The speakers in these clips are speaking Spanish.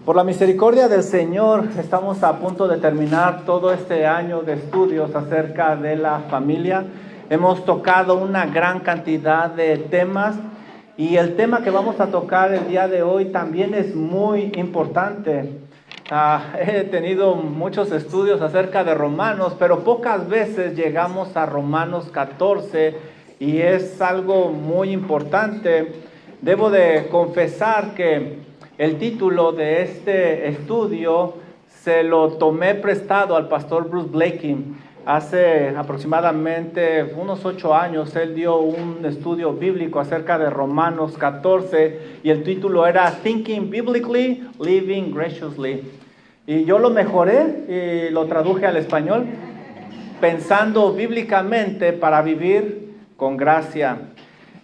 Por la misericordia del Señor, estamos a punto de terminar todo este año de estudios acerca de la familia. Hemos tocado una gran cantidad de temas y el tema que vamos a tocar el día de hoy también es muy importante. He tenido muchos estudios acerca de Romanos, pero pocas veces llegamos a Romanos 14 y es algo muy importante. Debo de confesar que el título de este estudio se lo tomé prestado al pastor Bruce Blakey. Hace aproximadamente unos 8 años, él dio un estudio bíblico acerca de Romanos 14 y el título era Thinking Biblically, Living Graciously. Y yo lo mejoré y lo traduje al español, pensando bíblicamente para vivir con gracia.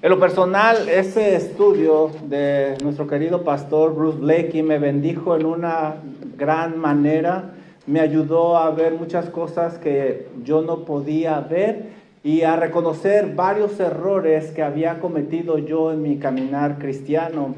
En lo personal, ese estudio de nuestro querido pastor Bruce Blakey me bendijo en una gran manera. Me ayudó a ver muchas cosas que yo no podía ver y a reconocer varios errores que había cometido yo en mi caminar cristiano.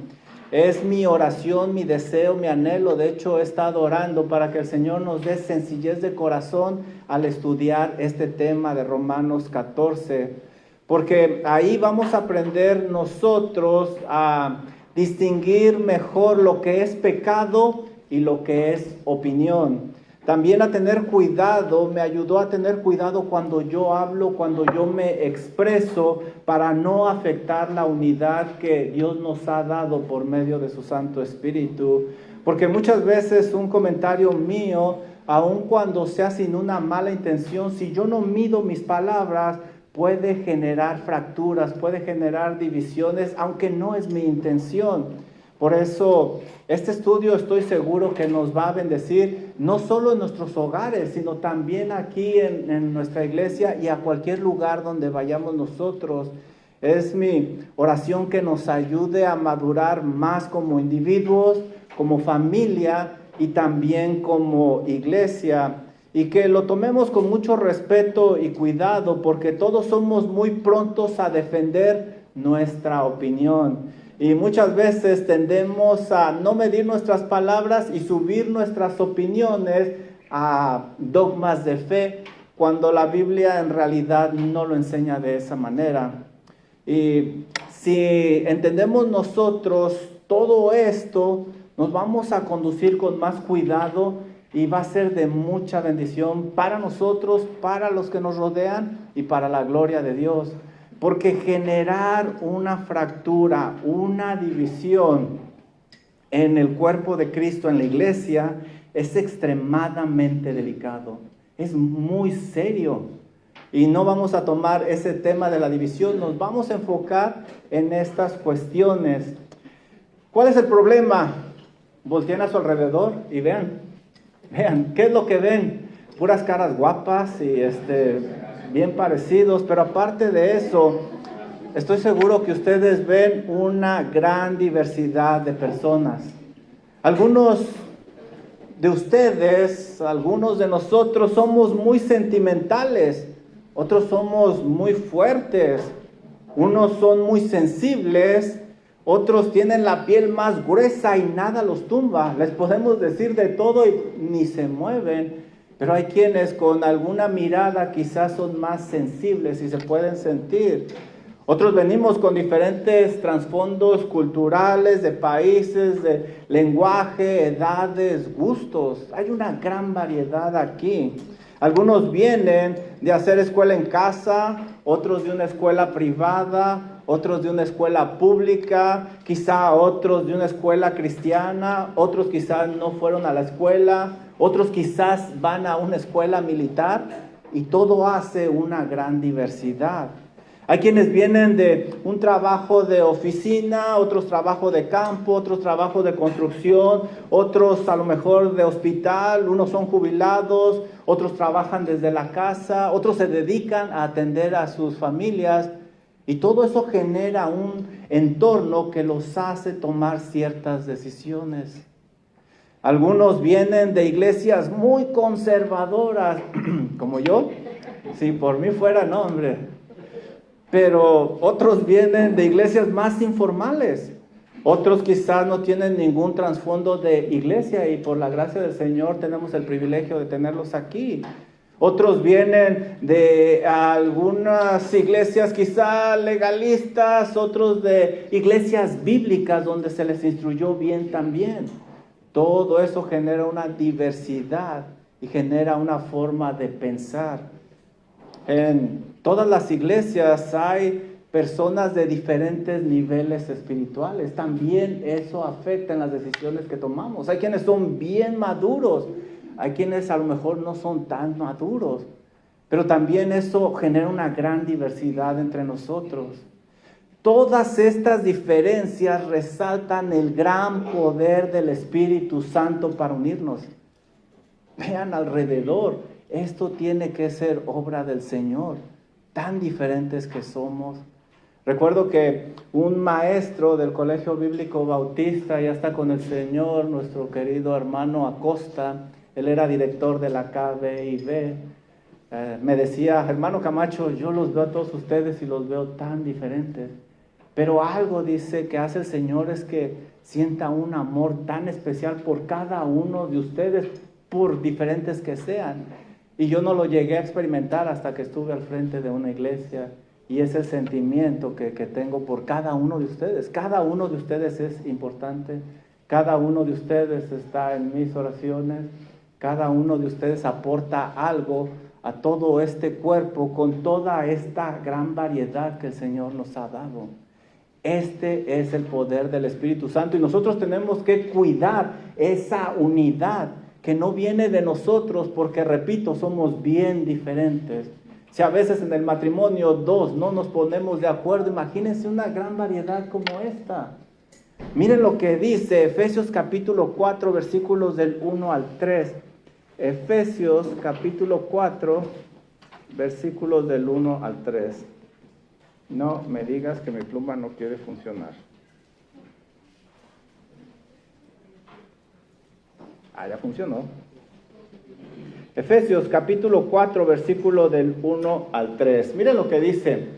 Es mi oración, mi deseo, mi anhelo. De hecho, he estado orando para que el Señor nos dé sencillez de corazón al estudiar este tema de Romanos 14. Porque ahí vamos a aprender nosotros a distinguir mejor lo que es pecado y lo que es opinión. También a tener cuidado, me ayudó a tener cuidado cuando yo hablo, cuando yo me expreso, para no afectar la unidad que Dios nos ha dado por medio de su Santo Espíritu. Porque muchas veces un comentario mío, aun cuando sea sin una mala intención, si yo no mido mis palabras, puede generar fracturas, puede generar divisiones, aunque no es mi intención. Por eso, este estudio estoy seguro que nos va a bendecir, no solo en nuestros hogares, sino también aquí en nuestra iglesia y a cualquier lugar donde vayamos nosotros. Es mi oración que nos ayude a madurar más como individuos, como familia y también como iglesia. Y que lo tomemos con mucho respeto y cuidado, porque todos somos muy prontos a defender nuestra opinión. Y muchas veces tendemos a no medir nuestras palabras y subir nuestras opiniones a dogmas de fe, cuando la Biblia en realidad no lo enseña de esa manera. Y si entendemos nosotros todo esto, nos vamos a conducir con más cuidado y va a ser de mucha bendición para nosotros, para los que nos rodean y para la gloria de Dios. Porque generar una fractura, una división en el cuerpo de Cristo, en la iglesia, es extremadamente delicado. Es muy serio. Y no vamos a tomar ese tema de la división, nos vamos a enfocar en estas cuestiones. ¿Cuál es el problema? Volteen a su alrededor y vean, ¿qué es lo que ven? Puras caras guapas y bien parecidos, pero aparte de eso, estoy seguro que ustedes ven una gran diversidad de personas. Algunos de ustedes, algunos de nosotros somos muy sentimentales, otros somos muy fuertes, unos son muy sensibles, otros tienen la piel más gruesa y nada los tumba. Les podemos decir de todo y ni se mueven. Pero hay quienes con alguna mirada quizás son más sensibles y se pueden sentir. Otros venimos con diferentes trasfondos culturales, de países, de lenguaje, edades, gustos. Hay una gran variedad aquí. Algunos vienen de hacer escuela en casa, otros de una escuela privada, otros de una escuela pública, quizá otros de una escuela cristiana, otros quizás no fueron a la escuela, otros quizás van a una escuela militar, y todo hace una gran diversidad. Hay quienes vienen de un trabajo de oficina, otros trabajo de campo, otros trabajo de construcción, otros a lo mejor de hospital, unos son jubilados, otros trabajan desde la casa, otros se dedican a atender a sus familias. Y todo eso genera un entorno que los hace tomar ciertas decisiones. Algunos vienen de iglesias muy conservadoras, como yo. Si por mí fuera, no, hombre. Pero otros vienen de iglesias más informales. Otros quizás no tienen ningún trasfondo de iglesia y por la gracia del Señor tenemos el privilegio de tenerlos aquí. Otros vienen de algunas iglesias quizá legalistas, otros de iglesias bíblicas donde se les instruyó bien también. Todo eso genera una diversidad y genera una forma de pensar. En todas las iglesias hay personas de diferentes niveles espirituales. También eso afecta en las decisiones que tomamos. Hay quienes son bien maduros, hay quienes a lo mejor no son tan maduros, pero también eso genera una gran diversidad entre nosotros. Todas estas diferencias resaltan el gran poder del Espíritu Santo para unirnos. Vean alrededor, esto tiene que ser obra del Señor, tan diferentes que somos. Recuerdo que un maestro del Colegio Bíblico Bautista, ya está con el Señor, nuestro querido hermano Acosta, él era director de la KBIB, me decía, hermano Camacho, yo los veo a todos ustedes y los veo tan diferentes, pero algo dice que hace el Señor es que sienta un amor tan especial por cada uno de ustedes, por diferentes que sean. Y yo no lo llegué a experimentar hasta que estuve al frente de una iglesia. Y es el sentimiento que tengo por cada uno de ustedes. Cada uno de ustedes es importante. Cada uno de ustedes está en mis oraciones. Cada uno de ustedes aporta algo a todo este cuerpo con toda esta gran variedad que el Señor nos ha dado. Este es el poder del Espíritu Santo y nosotros tenemos que cuidar esa unidad que no viene de nosotros porque, repito, somos bien diferentes. Si a veces en el matrimonio dos no nos ponemos de acuerdo, imagínense una gran variedad como esta. Miren lo que dice Efesios capítulo 4, versículos del 1 al 3. Efesios capítulo 4, versículos del 1 al 3. No me digas que mi pluma no quiere funcionar. Ya funcionó. Efesios capítulo 4, versículo del 1 al 3. Miren lo que dice.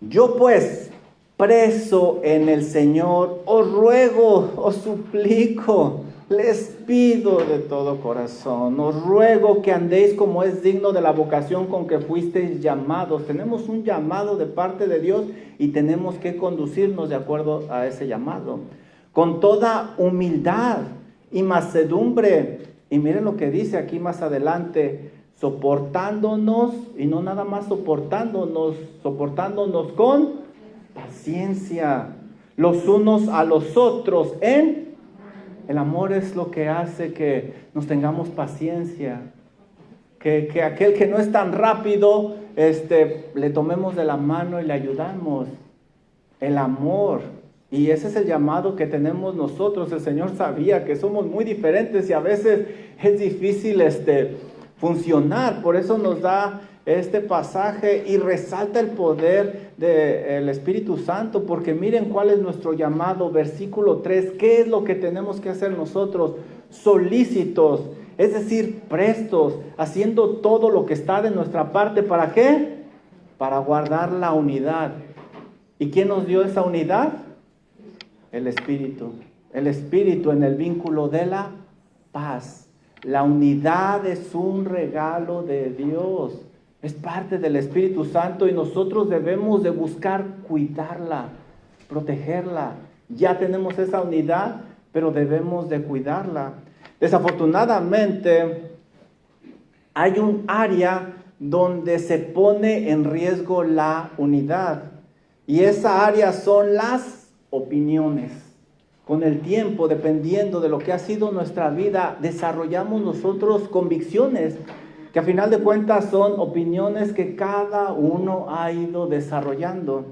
Yo pues, preso en el Señor, os ruego, os suplico, les pido de todo corazón, os ruego que andéis como es digno de la vocación con que fuisteis llamados. Tenemos un llamado de parte de Dios y tenemos que conducirnos de acuerdo a ese llamado. Con toda humildad y mansedumbre. Y miren lo que dice aquí más adelante, soportándonos, y no nada más soportándonos con paciencia, los unos a los otros. El amor es lo que hace que nos tengamos paciencia, que aquel que no es tan rápido, le tomemos de la mano y le ayudamos. El amor. Y ese es el llamado que tenemos nosotros. El Señor sabía que somos muy diferentes y a veces es difícil funcionar. Por eso nos da este pasaje y resalta el poder del Espíritu Santo. Porque miren cuál es nuestro llamado. Versículo 3. ¿Qué es lo que tenemos que hacer nosotros? Solícitos, es decir, prestos, haciendo todo lo que está de nuestra parte. ¿Para qué? Para guardar la unidad. ¿Y quién nos dio esa unidad? El Espíritu en el vínculo de la paz. La unidad es un regalo de Dios, es parte del Espíritu Santo y nosotros debemos de buscar cuidarla, protegerla. Ya tenemos esa unidad, pero debemos de cuidarla. Desafortunadamente, hay un área donde se pone en riesgo la unidad y esa área son las opiniones. Con el tiempo, dependiendo de lo que ha sido nuestra vida, desarrollamos nosotros convicciones que a final de cuentas son opiniones que cada uno ha ido desarrollando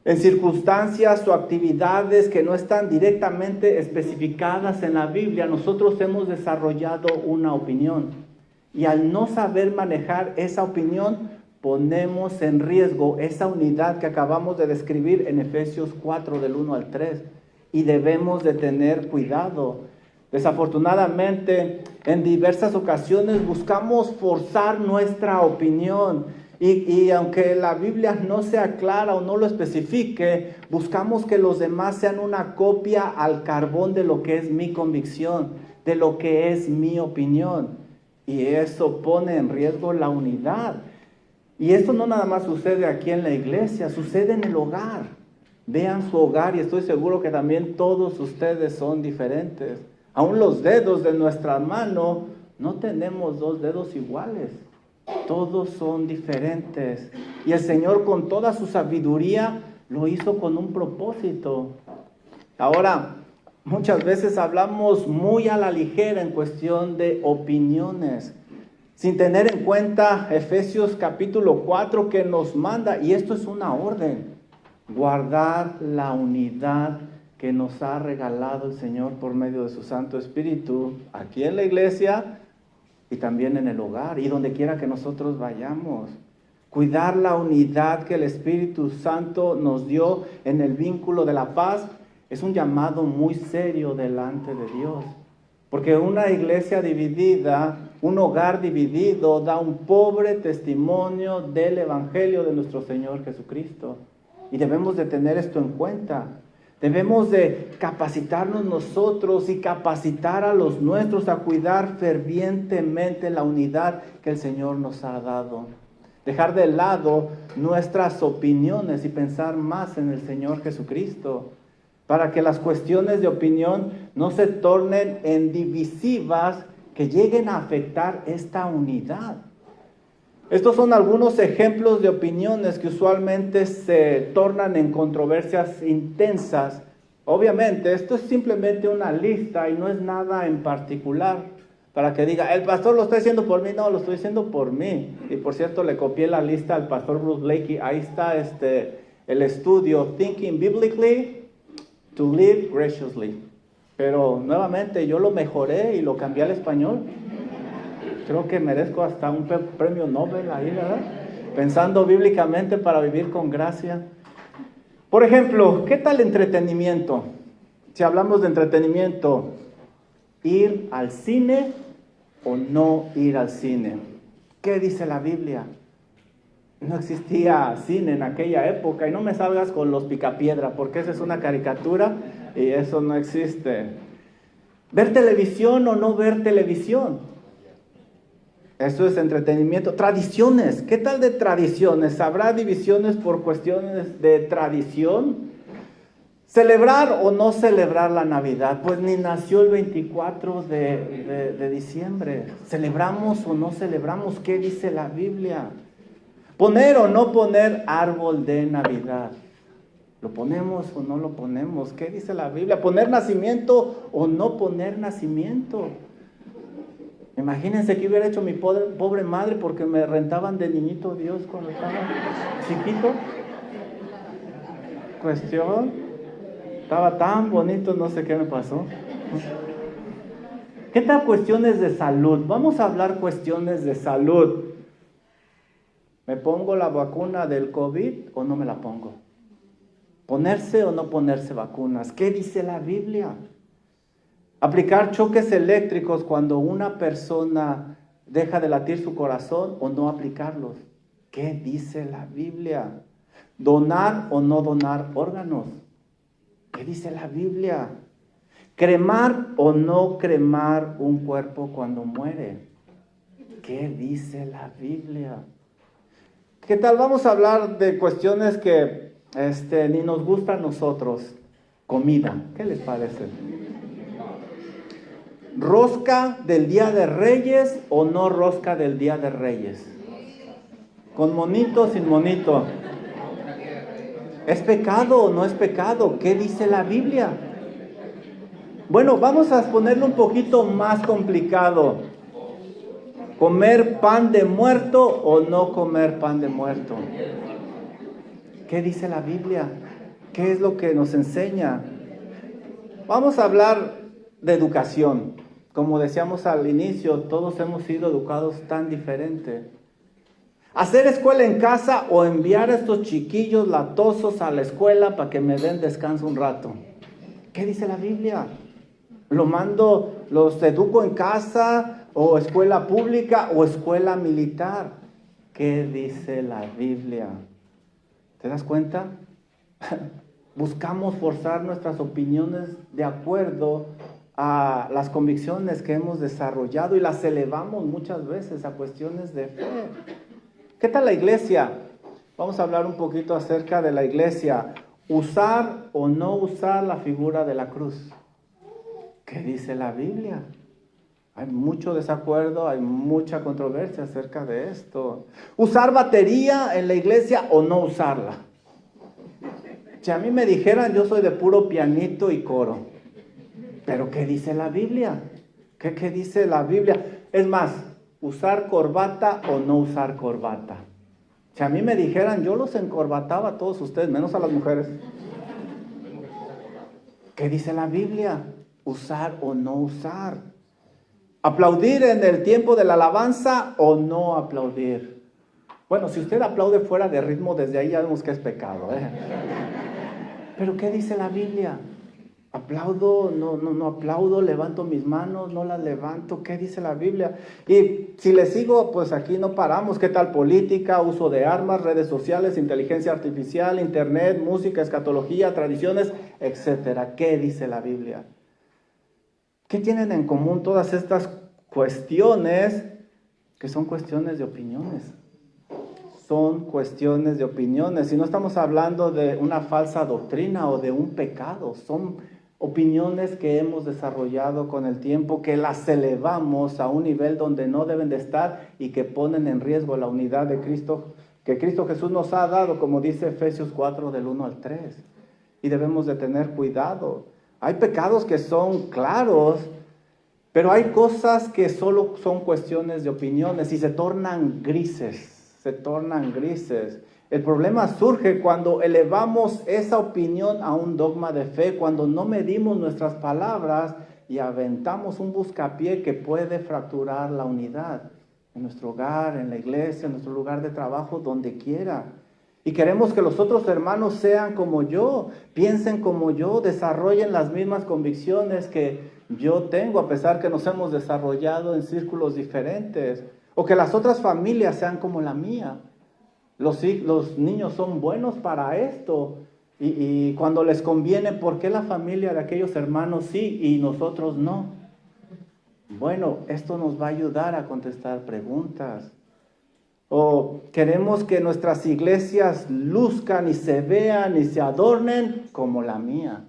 en circunstancias o actividades que no están directamente especificadas en la Biblia. Nosotros hemos desarrollado una opinión y al no saber manejar esa opinión ponemos en riesgo esa unidad que acabamos de describir en Efesios 4 del 1 al 3 y debemos de tener cuidado. Desafortunadamente, en diversas ocasiones buscamos forzar nuestra opinión Y aunque la Biblia no sea clara o no lo especifique, buscamos que los demás sean una copia al carbón de lo que es mi convicción, de lo que es mi opinión. Y eso pone en riesgo la unidad. Y esto no nada más sucede aquí en la iglesia, sucede en el hogar. Vean su hogar y estoy seguro que también todos ustedes son diferentes. Aún los dedos de nuestra mano, no tenemos dos dedos iguales. Todos son diferentes. Y el Señor con toda su sabiduría lo hizo con un propósito. Ahora, muchas veces hablamos muy a la ligera en cuestión de opiniones, sin tener en cuenta Efesios capítulo 4 que nos manda, y esto es una orden, guardar la unidad que nos ha regalado el Señor por medio de su Santo Espíritu, aquí en la iglesia y también en el hogar y donde quiera que nosotros vayamos. Cuidar la unidad que el Espíritu Santo nos dio en el vínculo de la paz es un llamado muy serio delante de Dios. Porque una iglesia dividida, un hogar dividido, da un pobre testimonio del Evangelio de nuestro Señor Jesucristo. Y debemos de tener esto en cuenta. Debemos de capacitarnos nosotros y capacitar a los nuestros a cuidar fervientemente la unidad que el Señor nos ha dado. Dejar de lado nuestras opiniones y pensar más en el Señor Jesucristo, para que las cuestiones de opinión no se tornen en divisivas que lleguen a afectar esta unidad. Estos son algunos ejemplos de opiniones que usualmente se tornan en controversias intensas. Obviamente, esto es simplemente una lista y no es nada en particular para que diga, el pastor lo está diciendo por mí. No, lo estoy diciendo por mí. Y por cierto, le copié la lista al pastor Bruce Blakey. Ahí está el estudio, Thinking Biblically to Live Graciously. Pero nuevamente yo lo mejoré y lo cambié al español. Creo que merezco hasta un premio Nobel ahí, ¿verdad? Pensando bíblicamente para vivir con gracia. Por ejemplo, ¿qué tal entretenimiento? Si hablamos de entretenimiento, ¿ir al cine o no ir al cine? ¿Qué dice la Biblia? No existía cine en aquella época y no me salgas con los picapiedra porque esa es una caricatura y eso no existe. ¿Ver televisión o no ver televisión? Eso es entretenimiento. Tradiciones. ¿Qué tal de tradiciones? ¿Habrá divisiones por cuestiones de tradición? ¿Celebrar o no celebrar la Navidad? Pues ni nació el 24 de diciembre. ¿Celebramos o no celebramos? ¿Qué dice la Biblia? ¿Poner o no poner árbol de Navidad? ¿Lo ponemos o no lo ponemos? ¿Qué dice la Biblia? ¿Poner nacimiento o no poner nacimiento? Imagínense qué hubiera hecho mi pobre madre porque me rentaban de niñito Dios cuando estaba chiquito. Cuestión, estaba tan bonito, no sé qué me pasó. ¿Qué tal cuestiones de salud? Vamos a hablar cuestiones de salud. ¿Me pongo la vacuna del COVID o no me la pongo? ¿Ponerse o no ponerse vacunas? ¿Qué dice la Biblia? Aplicar choques eléctricos cuando una persona deja de latir su corazón o no aplicarlos. ¿Qué dice la Biblia? Donar o no donar órganos. ¿Qué dice la Biblia? Cremar o no cremar un cuerpo cuando muere. ¿Qué dice la Biblia? ¿Qué tal? Vamos a hablar de cuestiones que ni nos gustan a nosotros. Comida. ¿Qué les parece? ¿Rosca del Día de Reyes o no rosca del Día de Reyes? ¿Con monito o sin monito? ¿Es pecado o no es pecado? ¿Qué dice la Biblia? Bueno, vamos a ponerlo un poquito más complicado. ¿Comer pan de muerto o no comer pan de muerto? ¿Qué dice la Biblia? ¿Qué es lo que nos enseña? Vamos a hablar de educación. Como decíamos al inicio, todos hemos sido educados tan diferente. Hacer escuela en casa o enviar a estos chiquillos latosos a la escuela para que me den descanso un rato. ¿Qué dice la Biblia? ¿Los educo en casa o escuela pública o escuela militar? ¿Qué dice la Biblia? ¿Te das cuenta? Buscamos forzar nuestras opiniones de acuerdo a las convicciones que hemos desarrollado y las elevamos muchas veces a cuestiones de fe. ¿Qué tal la iglesia? Vamos a hablar un poquito acerca de la iglesia. ¿Usar o no usar la figura de la cruz? ¿Qué dice la Biblia? Hay mucho desacuerdo, hay mucha controversia acerca de esto. ¿Usar batería en la iglesia o no usarla? Si a mí me dijeran, yo soy de puro pianito y coro. ¿Pero qué dice la Biblia? ¿Qué dice la Biblia? Es más, ¿usar corbata o no usar corbata? Si a mí me dijeran, yo los encorbataba a todos ustedes, menos a las mujeres. ¿Qué dice la Biblia? ¿Usar o no usar? ¿Aplaudir en el tiempo de la alabanza o no aplaudir? Bueno, si usted aplaude fuera de ritmo, desde ahí ya vemos que es pecado, ¿eh? ¿Pero qué dice la Biblia? ¿Aplaudo? No aplaudo, levanto mis manos, no las levanto. ¿Qué dice la Biblia? Y si le sigo, pues aquí no paramos. ¿Qué tal política, uso de armas, redes sociales, inteligencia artificial, internet, música, escatología, tradiciones, etcétera? ¿Qué dice la Biblia? ¿Qué tienen en común todas estas cuestiones? Que son cuestiones de opiniones. Son cuestiones de opiniones. Y no estamos hablando de una falsa doctrina o de un pecado. Son opiniones que hemos desarrollado con el tiempo, que las elevamos a un nivel donde no deben de estar y que ponen en riesgo la unidad de Cristo, que Cristo Jesús nos ha dado, como dice Efesios 4 del 1 al 3. Y debemos de tener cuidado. Hay pecados que son claros, pero hay cosas que solo son cuestiones de opiniones y se tornan grises. El problema surge cuando elevamos esa opinión a un dogma de fe, cuando no medimos nuestras palabras y aventamos un buscapié que puede fracturar la unidad en nuestro hogar, en la iglesia, en nuestro lugar de trabajo, donde quiera. Y queremos que los otros hermanos sean como yo, piensen como yo, desarrollen las mismas convicciones que yo tengo, a pesar que nos hemos desarrollado en círculos diferentes. O que las otras familias sean como la mía. Los niños son buenos para esto. Y cuando les conviene, ¿por qué la familia de aquellos hermanos sí y nosotros no? Bueno, esto nos va a ayudar a contestar preguntas. O queremos que nuestras iglesias luzcan y se vean y se adornen como la mía.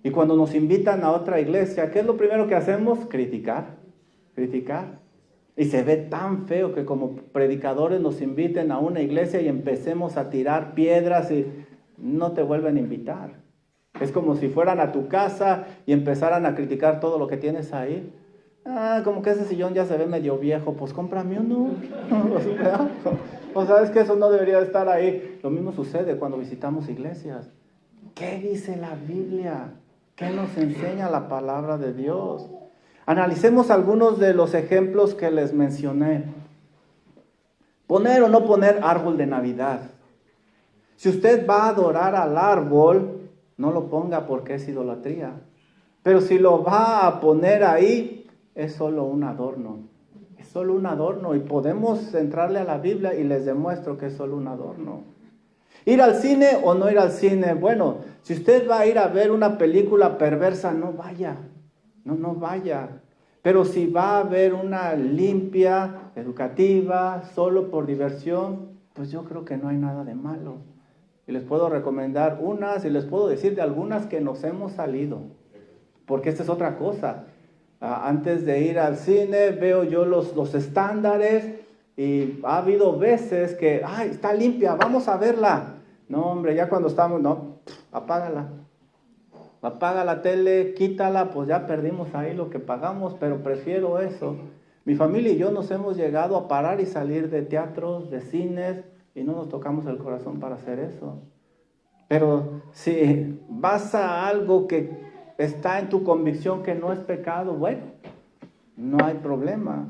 Y cuando nos invitan a otra iglesia, ¿qué es lo primero que hacemos? Criticar. Y se ve tan feo que como predicadores nos inviten a una iglesia y empecemos a tirar piedras y no te vuelven a invitar. Es como si fueran a tu casa y empezaran a criticar todo lo que tienes ahí. Como que ese sillón ya se ve medio viejo, pues cómprame uno. O sabes que eso no debería estar ahí. Lo mismo sucede cuando visitamos iglesias. ¿Qué dice la Biblia? ¿Qué nos enseña la palabra de Dios? Analicemos algunos de los ejemplos que les mencioné. Poner o no poner árbol de Navidad. Si usted va a adorar al árbol, no lo ponga porque es idolatría. Pero si lo va a poner ahí, es solo un adorno. Es solo un adorno y podemos entrarle a la Biblia y les demuestro que es solo un adorno. ¿Ir al cine o no ir al cine? Bueno, si usted va a ir a ver una película perversa, no vaya. No vaya. Pero si va a ver una limpia, educativa, solo por diversión, pues yo creo que no hay nada de malo. Y les puedo recomendar unas y les puedo decir de algunas que nos hemos salido. Porque esta es otra cosa. Antes de ir al cine veo yo los estándares y ha habido veces que, está limpia, vamos a verla. No, hombre, ya cuando estamos, no, apágala. Apaga la tele, quítala, pues ya perdimos ahí lo que pagamos, pero prefiero eso. Mi familia y yo nos hemos llegado a parar y salir de teatros, de cines, y no nos tocamos el corazón para hacer eso. Pero si vas a algo que está en tu convicción que no es pecado, bueno, no hay problema.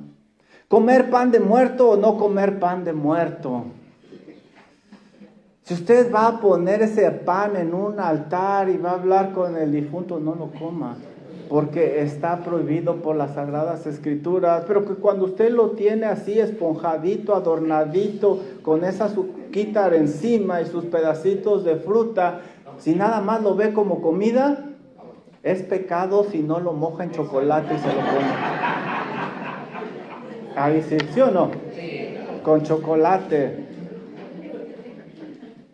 ¿Comer pan de muerto o no comer pan de muerto? Si usted va a poner ese pan en un altar y va a hablar con el difunto, no lo coma. porque está prohibido por las Sagradas Escrituras, pero que cuando usted lo tiene así esponjadito, adornadito, con esa azúcar encima y sus pedacitos de fruta, si nada más lo ve como comida, es pecado si no lo moja en chocolate y se lo come. Ahí sí, ¿sí o no? Con chocolate.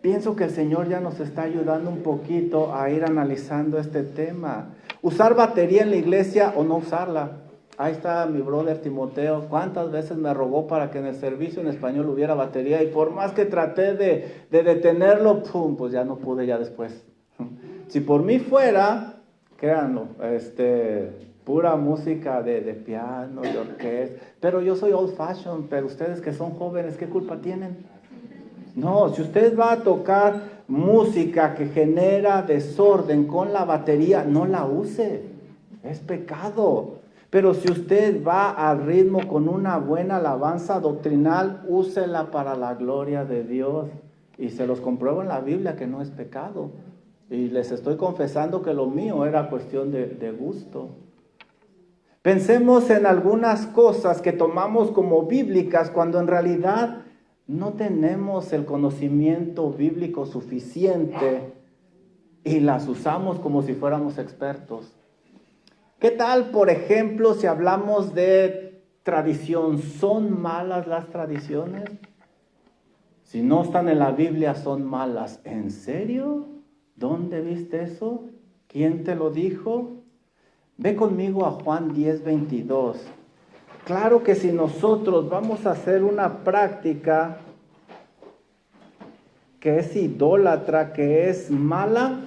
Pienso que el Señor ya nos está ayudando un poquito a ir analizando este tema. Usar batería en la iglesia o no usarla. Ahí está mi brother Timoteo. ¿Cuántas veces me rogó para que en el servicio en español hubiera batería? Y por más que traté de detenerlo, ¡pum!, pues ya no pude ya después. Si por mí fuera, créanlo, pura música de piano, de orquesta. Pero yo soy old fashion, pero ustedes que son jóvenes, ¿qué culpa tienen? No, si usted va a tocar música que genera desorden con la batería, no la use, es pecado. Pero si usted va al ritmo con una buena alabanza doctrinal, úsela para la gloria de Dios. Y se los compruebo en la Biblia que no es pecado. Y les estoy confesando que lo mío era cuestión de gusto. Pensemos en algunas cosas que tomamos como bíblicas cuando en realidad no tenemos el conocimiento bíblico suficiente y las usamos como si fuéramos expertos. ¿Qué tal, por ejemplo, si hablamos de tradición? ¿Son malas las tradiciones? Si no están en la Biblia, son malas. ¿En serio? ¿Dónde viste eso? ¿Quién te lo dijo? Ve conmigo a Juan 10:22. Claro que si nosotros vamos a hacer una práctica que es idólatra, que es mala,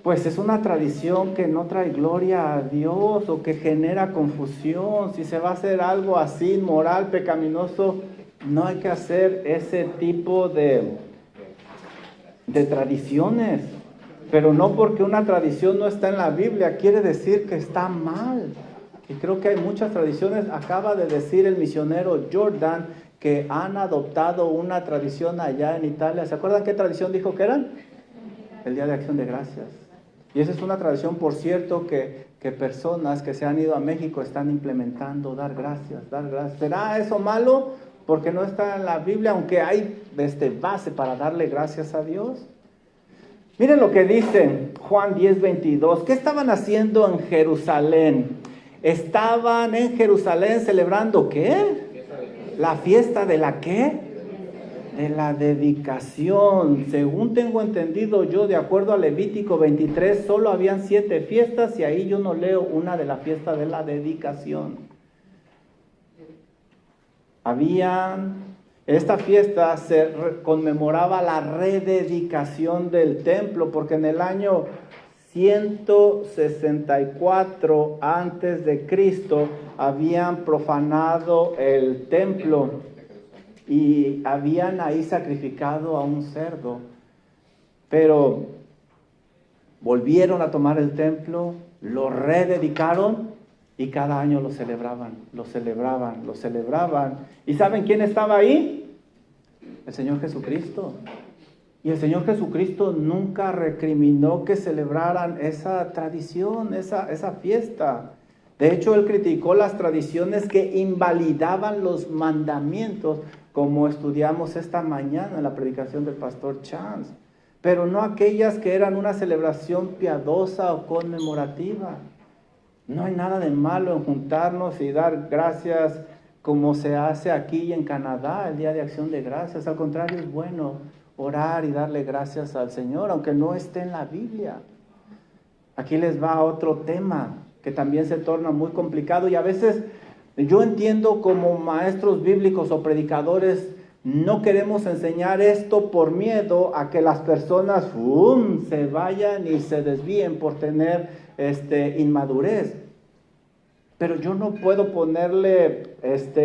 pues es una tradición que no trae gloria a Dios o que genera confusión. Si se va a hacer algo así, inmoral, pecaminoso, no hay que hacer ese tipo de tradiciones. Pero no porque una tradición no está en la Biblia, quiere decir que está mal. Y creo que hay muchas tradiciones. Acaba de decir el misionero Jordan que han adoptado una tradición allá en Italia. ¿Se acuerdan qué tradición dijo que eran? El Día de Acción de Gracias. Y esa es una tradición, por cierto, que personas que se han ido a México están implementando, dar gracias, dar gracias. ¿Será eso malo? Porque no está en la Biblia, aunque hay base para darle gracias a Dios. Miren lo que dice Juan 10:22. ¿Qué estaban haciendo en Jerusalén? Estaban en Jerusalén celebrando ¿qué? La fiesta de la ¿qué? De la dedicación. Según tengo entendido yo, de acuerdo a Levítico 23, solo habían 7 fiestas y ahí yo no leo una de la fiesta de la dedicación. Esta fiesta se conmemoraba la rededicación del templo, porque en el año 164 antes de Cristo habían profanado el templo y habían ahí sacrificado a un cerdo. Pero volvieron a tomar el templo, lo rededicaron y cada año lo celebraban. ¿Y saben quién estaba ahí? El Señor Jesucristo. Y el Señor Jesucristo nunca recriminó que celebraran esa tradición, esa fiesta. De hecho, Él criticó las tradiciones que invalidaban los mandamientos, como estudiamos esta mañana en la predicación del pastor Chance. Pero no aquellas que eran una celebración piadosa o conmemorativa. No hay nada de malo en juntarnos y dar gracias como se hace aquí en Canadá, el Día de Acción de Gracias. Al contrario, es bueno orar y darle gracias al Señor, aunque no esté en la Biblia. Aquí les va otro tema que también se torna muy complicado y a veces yo entiendo como maestros bíblicos o predicadores no queremos enseñar esto por miedo a que las personas se vayan y se desvíen por tener inmadurez. Pero yo no puedo ponerle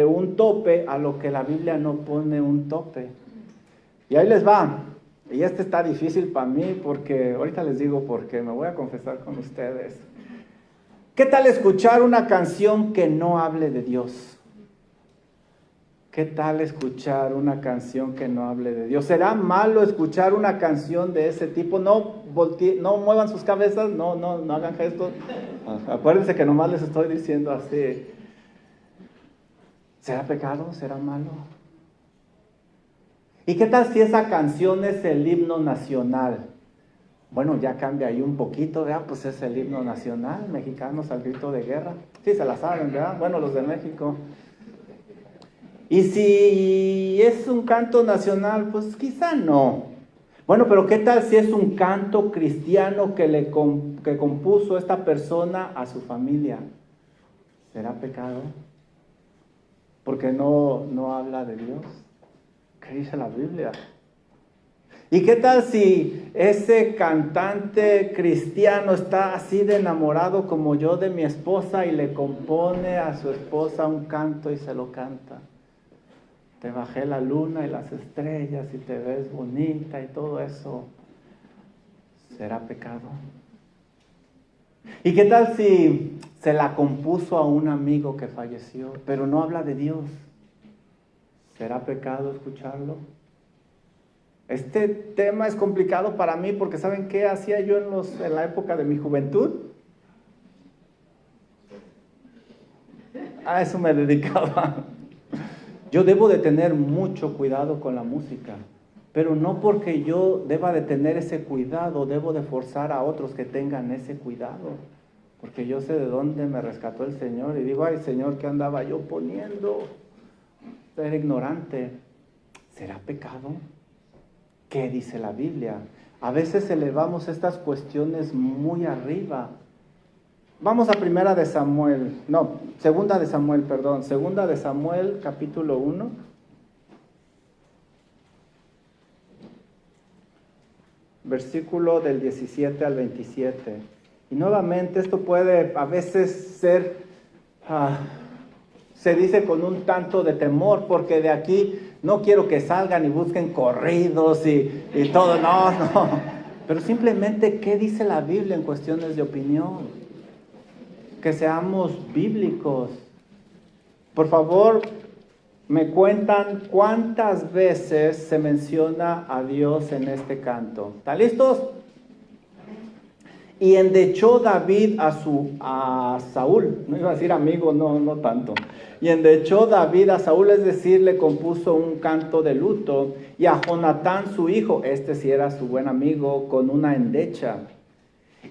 un tope a lo que la Biblia no pone un tope. Y ahí les va. Y está difícil para mí porque, ahorita les digo por qué, me voy a confesar con ustedes. ¿Qué tal escuchar una canción que no hable de Dios? ¿Qué tal escuchar una canción que no hable de Dios? ¿Será malo escuchar una canción de ese tipo? No muevan sus cabezas, no hagan gestos. Acuérdense que nomás les estoy diciendo así. ¿Será pecado? ¿Será malo? ¿Y qué tal si esa canción es el himno nacional? Bueno, ya cambia ahí un poquito, ¿verdad? Pues es el himno nacional, mexicanos al grito de guerra. Sí, se la saben, ¿verdad? Bueno, los de México. Y si es un canto nacional, pues quizá no. Bueno, pero ¿qué tal si es un canto cristiano que compuso esta persona a su familia? ¿Será pecado? Porque no habla de Dios. ¿Qué dice la Biblia? ¿Y qué tal si ese cantante cristiano está así de enamorado como yo de mi esposa y le compone a su esposa un canto y se lo canta? Te bajé la luna y las estrellas y te ves bonita y todo eso. ¿Será pecado? ¿Y qué tal si se la compuso a un amigo que falleció, pero no habla de Dios? ¿Será pecado escucharlo? Este tema es complicado para mí porque ¿saben qué hacía yo en la época de mi juventud? A eso me dedicaba. Yo debo de tener mucho cuidado con la música, pero no porque yo deba de tener ese cuidado, debo de forzar a otros que tengan ese cuidado, porque yo sé de dónde me rescató el Señor y digo, ay Señor, ¿qué andaba yo poniendo? Ser ignorante. ¿Será pecado? ¿Qué dice la Biblia? A veces elevamos estas cuestiones muy arriba. Vamos a Segunda de Samuel, capítulo 1. Versículo del 17 al 27. Y nuevamente esto puede a veces ser, se dice con un tanto de temor, porque de aquí no quiero que salgan y busquen corridos y todo, no. Pero simplemente, ¿qué dice la Biblia en cuestiones de opinión? Que seamos bíblicos. Por favor, me cuentan cuántas veces se menciona a Dios en este canto. ¿Están listos? Y endechó David a Saúl, no iba a decir amigo, no tanto. Y endechó David a Saúl, es decir, le compuso un canto de luto, y a Jonatán su hijo, este sí era su buen amigo, con una endecha.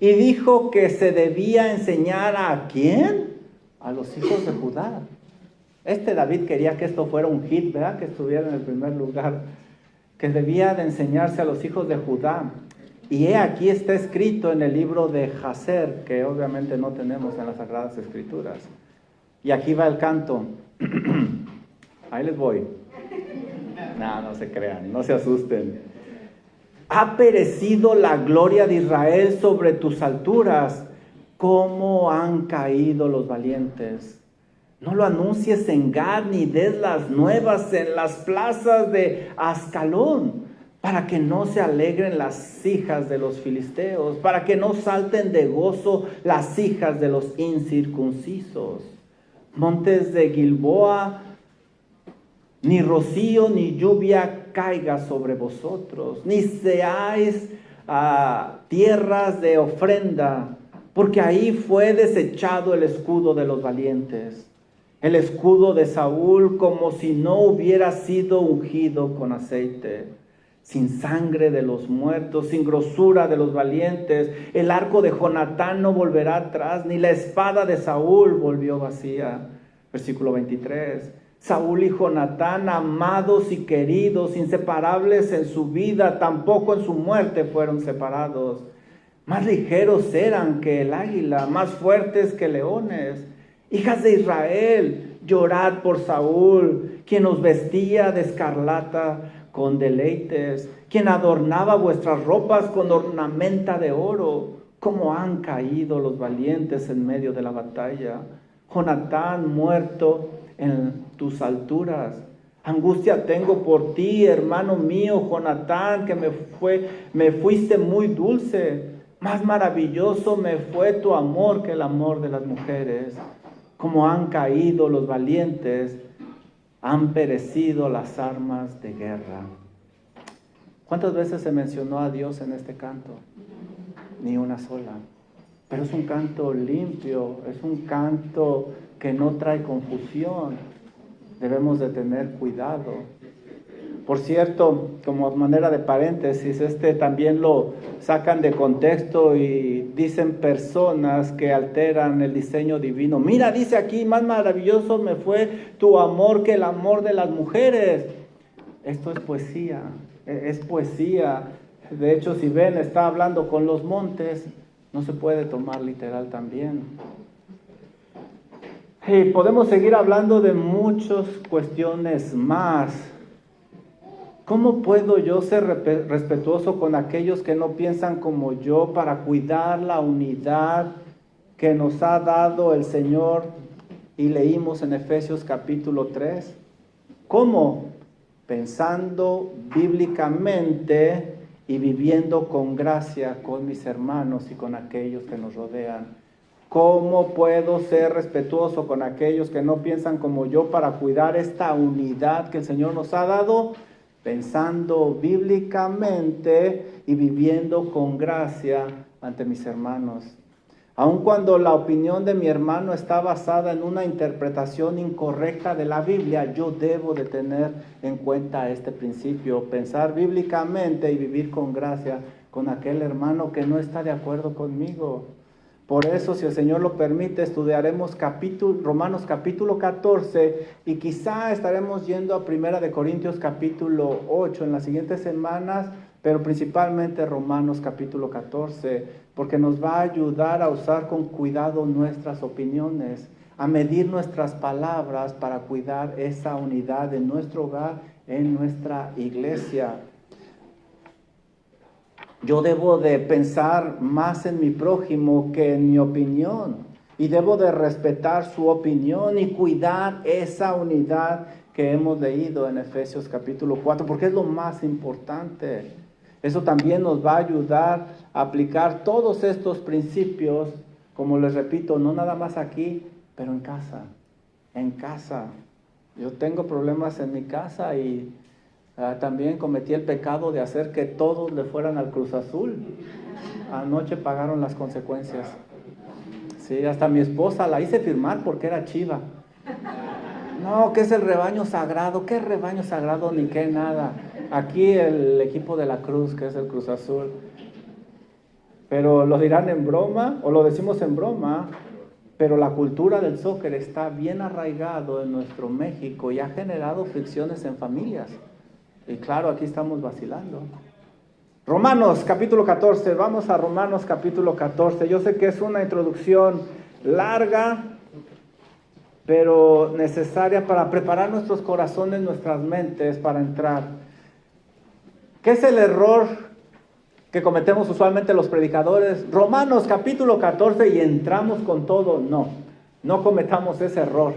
Y dijo que se debía enseñar ¿a quién? A los hijos de Judá. David quería que esto fuera un hit, ¿verdad? Que estuviera en el primer lugar. Que debía de enseñarse a los hijos de Judá. Y aquí está escrito en el libro de Jaser, que obviamente no tenemos en las Sagradas Escrituras. Y aquí va el canto. Ahí les voy. No se crean, no se asusten. Ha perecido la gloria de Israel sobre tus alturas. ¿Cómo han caído los valientes? No lo anuncies en Gad, ni des las nuevas en las plazas de Ascalón, para que no se alegren las hijas de los filisteos, para que no salten de gozo las hijas de los incircuncisos. Montes de Gilboa, ni rocío ni lluvia caiga sobre vosotros, ni seáis tierras de ofrenda, porque ahí fue desechado el escudo de los valientes, el escudo de Saúl, como si no hubiera sido ungido con aceite, sin sangre de los muertos, sin grosura de los valientes. El arco de Jonatán no volverá atrás, ni la espada de Saúl volvió vacía. Versículo 23. Saúl y Jonatán, amados y queridos, inseparables en su vida, tampoco en su muerte fueron separados. Más ligeros eran que el águila, más fuertes que leones. Hijas de Israel, llorad por Saúl, quien os vestía de escarlata con deleites, quien adornaba vuestras ropas con ornamenta de oro. Cómo han caído los valientes en medio de la batalla. Jonatán muerto en tus alturas. Angustia tengo por ti, hermano mío, Jonatán, que me fuiste muy dulce. Más maravilloso me fue tu amor que el amor de las mujeres. Como han caído los valientes Han perecido las armas de guerra. ¿Cuántas veces se mencionó a Dios en este canto? Ni una sola. Pero es un canto limpio, es un canto que no trae confusión. Debemos de tener cuidado. Por cierto, como manera de paréntesis, también lo sacan de contexto y dicen personas que alteran el diseño divino. Mira, dice aquí, más maravilloso me fue tu amor que el amor de las mujeres. Esto es poesía, es poesía. De hecho, si ven, está hablando con los montes, no se puede tomar literal también. Y podemos seguir hablando de muchas cuestiones más. ¿Cómo puedo yo ser respetuoso con aquellos que no piensan como yo para cuidar la unidad que nos ha dado el Señor? Y leímos en Efesios capítulo 3. ¿Cómo? Pensando bíblicamente y viviendo con gracia con mis hermanos y con aquellos que nos rodean. ¿Cómo puedo ser respetuoso con aquellos que no piensan como yo para cuidar esta unidad que el Señor nos ha dado? Pensando bíblicamente y viviendo con gracia ante mis hermanos. Aun cuando la opinión de mi hermano está basada en una interpretación incorrecta de la Biblia, yo debo de tener en cuenta este principio, pensar bíblicamente y vivir con gracia con aquel hermano que no está de acuerdo conmigo. Por eso, si el Señor lo permite, estudiaremos Romanos capítulo 14 y quizá estaremos yendo a 1 Corintios capítulo 8 en las siguientes semanas, pero principalmente Romanos capítulo 14, porque nos va a ayudar a usar con cuidado nuestras opiniones, a medir nuestras palabras para cuidar esa unidad en nuestro hogar, en nuestra iglesia. Yo debo de pensar más en mi prójimo que en mi opinión. Y debo de respetar su opinión y cuidar esa unidad que hemos leído en Efesios capítulo 4, porque es lo más importante. Eso también nos va a ayudar a aplicar todos estos principios, como les repito, no nada más aquí, pero en casa. En casa. Yo tengo problemas en mi casa y también cometí el pecado de hacer que todos le fueran al Cruz Azul. Anoche pagaron las consecuencias. Sí, hasta mi esposa la hice firmar porque era chiva. No, ¿qué es el rebaño sagrado? ¿Qué rebaño sagrado ni qué nada? Aquí el equipo de la Cruz, que es el Cruz Azul. Pero lo dirán en broma, o lo decimos en broma, pero la cultura del soccer está bien arraigado en nuestro México y ha generado fricciones en familias. Y claro, aquí estamos vacilando. Romanos capítulo 14, vamos a Romanos capítulo 14. Yo sé que es una introducción larga, pero necesaria para preparar nuestros corazones, nuestras mentes para entrar. ¿Qué es el error que cometemos usualmente los predicadores? Romanos capítulo 14 y entramos con todo. No cometamos ese error.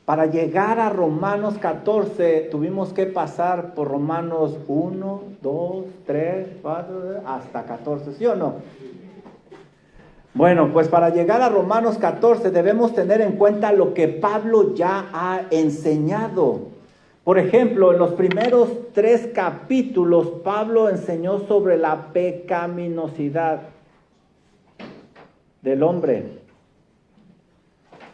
Para llegar a Romanos 14 tuvimos que pasar por Romanos 1, 2, 3, 4, hasta 14, ¿sí o no? Bueno, pues para llegar a Romanos 14 debemos tener en cuenta lo que Pablo ya ha enseñado. Por ejemplo, en los primeros 3 capítulos, Pablo enseñó sobre la pecaminosidad del hombre.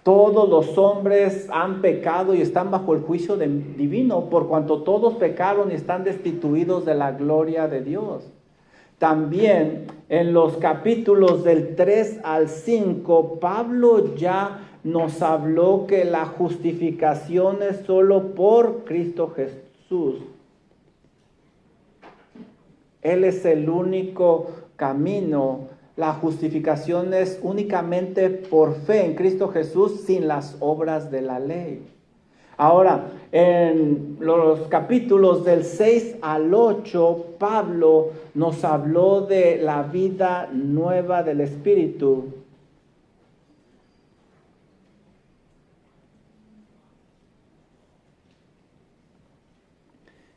Todos los hombres han pecado y están bajo el juicio divino, por cuanto todos pecaron y están destituidos de la gloria de Dios. También en los capítulos del 3 al 5, Pablo ya nos habló que la justificación es solo por Cristo Jesús. Él es el único camino. La justificación es únicamente por fe en Cristo Jesús sin las obras de la ley. Ahora, en los capítulos del 6 al 8, Pablo nos habló de la vida nueva del Espíritu.